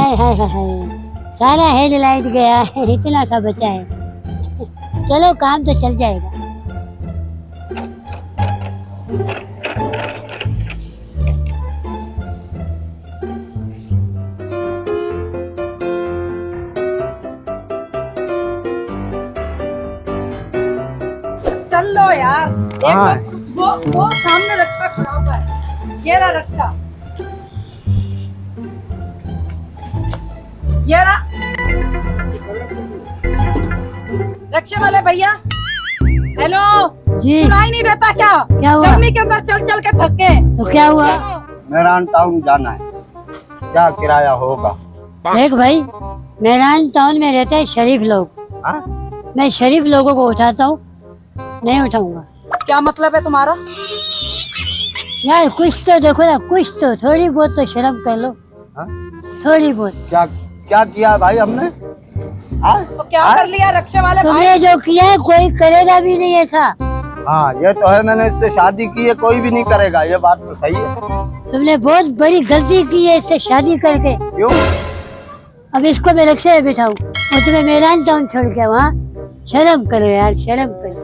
हाय हाय हाय हाय, सारा हेडलाइट गया है, इतना सा बचा है। चलो काम तो चल जाएगा। चल लो यार। एक वो सामने रक्षा खड़ा हुआ है, ये रहा रक्षा, ये रहा रक्षा वाले भैया। हेलो जी सुनाई नहीं देता क्या? क्या हुआ? गर्मी के अंदर चल चल के थक गए। तो क्या हुआ? मेहरान टाउन जाना है, क्या किराया होगा? देख भाई, मेहरान टाउन में रहते हैं शरीफ लोग। हाँ? मैं शरीफ लोगों को उठाता हूँ, नहीं उठाऊंगा। क्या मतलब है तुम्हारा? यार कुछ तो देखो ना, कुछ तो थोड़ी बहुत तो शर्म कर लो। हाँ? थोड़ी बहुत। क्या क्या किया भाई हमने? हाँ? तो क्या हाँ? कर लिया रक्षा वाले भाई? तुमने जो किया है कोई करेगा भी नहीं ऐसा। हाँ ये तो है, मैंने इससे शादी की है, कोई भी नहीं करेगा, ये बात तो सही है। तुमने बहुत बड़ी गलती की है इससे शादी करके। क्यों? अब इसको मैं रक्षा में बिठाऊं और तुम्हें मेहरान टाउन छोड़ के वहाँ? शर्म करो यार, शर्म करो।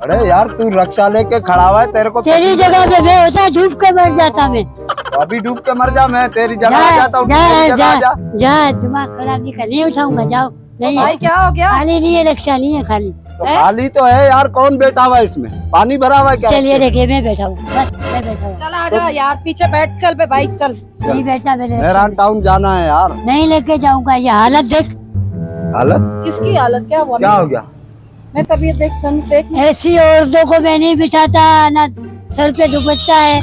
अरे यार तू रक्षा लेके खड़ा हुआ है, तेरे को तेरी जगह पे मैं होता डूब के मर जाता मैं। तो अभी डूब के मर जा, मैं तेरी जगह आ जा जाता हूँ। जा तेरी जगह आ जा जा। जा, दिमाग खराब नहीं कर, नहीं उठाऊंगा, जाओ। नहीं भाई है, क्या हो गया? खाली नहीं है, रक्षा नहीं है खाली। तो खाली तो है यार, कौन बैठा हुआ है इसमें? पानी भरा हुआ है क्या? चलिए देखिए, मैं बैठा हूँ, बस मैं बैठा हूँ। चल आ जा यार, पीछे बैठ, चल पे भाई चल। नहीं बैठा मेरे रक्षा मेहरान में। टाउन जाना है यार। नहीं लेके जाऊंगा, ये हालत देख। हालत किसकी हालत क्या हुआ? क्या हो गया? मैं तबीयत देख। ऐसी औरतों को मैं नहीं बिठाता ना, सर पे दुपट्टा है,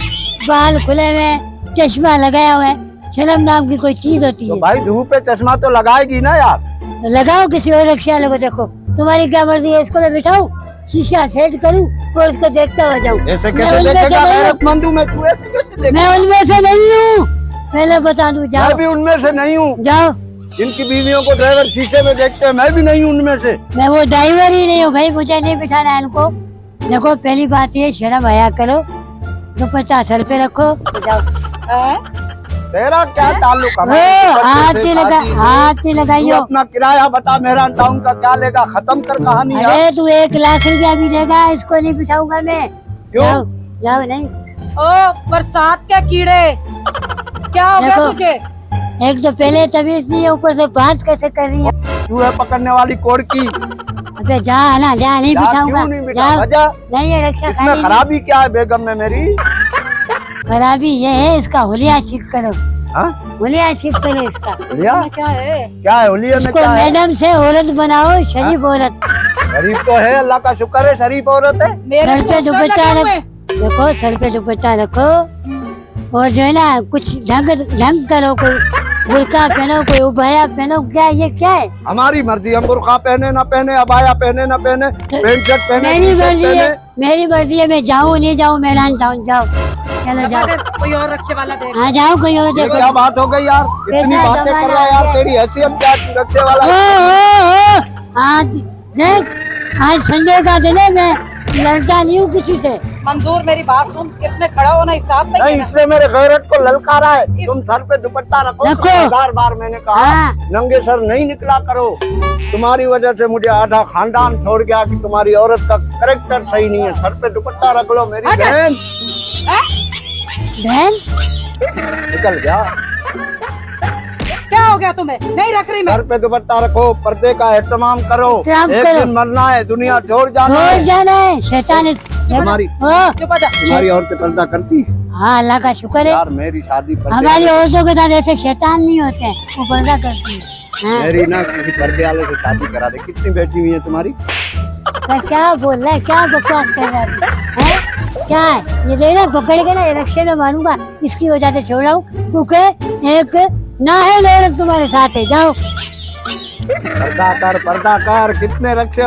बाल खुले हुए, चश्मा लगाया हुआ है। शर्म नाम की कोई चीज होती तो है? भाई धूप पे चश्मा तो लगाएगी ना यार। लगाओ किसी और रक्षा वाले को। देखो तुम्हारी क्या मर्जी है, इसको मैं बिठाऊं, शीशा सेट करूं और उसको देखता हुआ जाऊं? ऐसे मैं कैसे उनमें से देखेगा? नहीं हूं। गैरतमंद हूं मैं, तू ऐसे कैसे देखेगा? मैं उनमें से नहीं हूँ, पहले बता दूं। मैं जाओ भी उनमें से नहीं हूँ। जाओ। जिनकी बीवियों को ड्राइवर शीशे में देखते हैं, मैं भी नहीं हूँ उनमें से। मैं वो ड्राइवर ही नहीं हूँ भाई, मुझे नहीं बिठाना है इनको। देखो पहली बात ये, शर्म आया करो, दुपट्टा सर पे रखो, जाओ। तेरा क्या ताल्लुक ओ, हमारे हाथ से नहीं लगा, शादी से? हाथ नहीं तू लगाइयो। अपना किराया बता, मेहरान टाउन का क्या लेगा? खत्म कर कहानी यार। अरे तू 1 लाख रुपया भी देगा, इसको नहीं बिठाऊंगा मैं। क्यों? जाओ जाओ। नहीं ओ बरसात के कीड़े, क्या हो गया देखो, तुझे? एक तो पहले तमीज नहीं है, ऊपर से बात कैसे कर रही है। तू है पकड़ने वाली कोड़ की। अबे जा ना, जा, नहीं जा, बिठाऊंगा। क्यों नहीं बिठा? जाओ। वजह? नहीं है रक्षा इसमें खाली। खराबी क्या है बेगम में मेरी? खराबी ये है, इसका हुलिया ठीक करो, हाँ? हुलिया ठीक करो इसका। हुलिया? क्या है? क्या है हुलिये में? इसको क्या है? मैडम से औरत बनाओ, शरीफ औरत। शरीफ तो है, अल्लाह का शुक्र है, शरीफ औरत है। मेरे सर पे पोस्टर दुपट्टा लगे हुए। रखो, सर पे दुपट्टा रखो, और जो है ना कुछ ढंग करो, कोई बुर्का पहनो, कोई उबाया पहनो। क्या ये क्या है? हमारी मर्जी, हम बुर्का पहने ना पहने, अबाया पहने ना पहने, पेंट शर्ट पहने, मेरी टी-शर्ट मर्जी है, पहने। मेरी मर्जी है, मैं जाऊँ नहीं जाऊँ मेहरान टाउन? जाओ, चलो जाओ। अगर कोई और रक्षे वाला देख। हाँ जाओ, कोई और ये देखो। क्या बात हो गई यार? इतनी कैसा बातें कर जमाना रहा है आ यार, गया। तेरी हैसियत क्या है? तू रक्षे वाला है। आज देख, आज संडे का दिन है, मैं लड़ता नहीं हूँ किसी से। मंजूर मेरी बात सुन, इसमें खड़ा होना हिसाब नहीं नहीं, है ना। इसने मेरे गैरत को ललकारा है। तुम सर पे दुपट्टा रखो। रखो। 1000 बार मैंने कहा, हाँ। नंगे सर नहीं निकला करो। तुम्हारी वजह से मुझे आधा खानदान छोड़ गया कि तुम्हारी औरत का करेक्टर सही नहीं है। सर पे दुपट्टा रख लो मेरी हट। बहन। बहन निकल जा। क्या हो गया तुम्हें? नहीं रख रही मैं। सर पे दुपट्टा रखो, पर्दे का एहतमाम करो। एहतमाम एक करो। दिन मरना है, दुनिया छोड़ जाना छोड़ है। जाना है, शैतान। हमारी चुप हो जा। हमारी औरतें पर्दा करती है? हाँ अल्लाह का शुक्र है, यार मेरी शादी पर्दे हमारी वाले- औरतों के साथ ऐसे शैतान नहीं होते हैं, वो पर्दा करती है। हाँ। मेरी ना किसी पर्दे वाले से शादी करा दे। कितनी बेटी हुई है तुम्हारी? मैं क्या बोल रहा है, क्या बकवास कर रहा है? क्या है ये? देखना पकड़ के ना रक्षे में मारूंगा, इसकी वजह से छोड़ रहा हूँ, क्योंकि एक ना है औरत तुम्हारे साथ है। जाओ। पर्दा कर। कितने रक्षे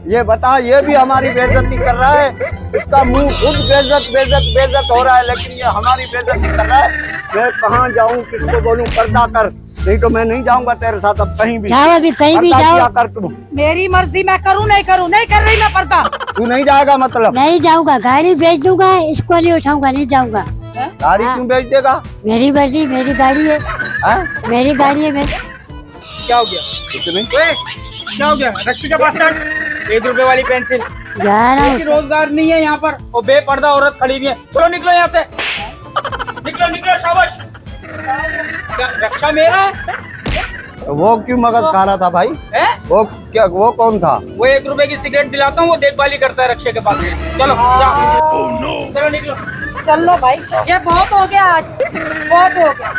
ये बता, ये भी हमारी बेइज्जती कर रहा है। इसका मुंह खुद बेइज्जत हो रहा है, लेकिन ये हमारी बेइज्जती कर रहा है। मैं कहाँ जाऊँ, किसको बोलूँ? पर्दा कर, नहीं तो मैं नहीं जाऊंगा तेरे साथ अब कहीं भी। जाओ, अभी कहीं भी पर्दा जाओ। किया कर तुम। मेरी मर्जी, मैं करूँ नहीं करूँ, नहीं कर रही मैं पर्दा। तू नहीं जाएगा मतलब? नहीं जाऊंगा, गाड़ी भेज दूंगा, इसको नहीं उठाऊंगा, नहीं जाऊंगा। हैं? गाड़ी हाँ। क्यों बेच देगा? मेरी मर्जी, मेरी गाड़ी है, हैं? मेरी गाड़ी है। मैं क्या हो गया? कुछ नहीं। ओए, क्या हो गया? रक्षी के पास चढ़। 1 रुपए वाली पेंसिल। जा रहा हूँ। किसी रोजगार नहीं है यहाँ पर और बेपर्दा औरत खड़ी हुई है। चलो निकलो यहाँ से। निकलो निकलो, शाबाश। क्या रक्षा मेरा है? तो वो क्यों मगज खा रहा था भाई? हैं? वो कौन था? वो 1 रुपए की सिगरेट दिलाता हूँ, वो देखभाली करता है रक्षे के पास। चलो जाओ। चलो निकलो। चलो भाई, ये बहुत हो गया आज, बहुत हो गया।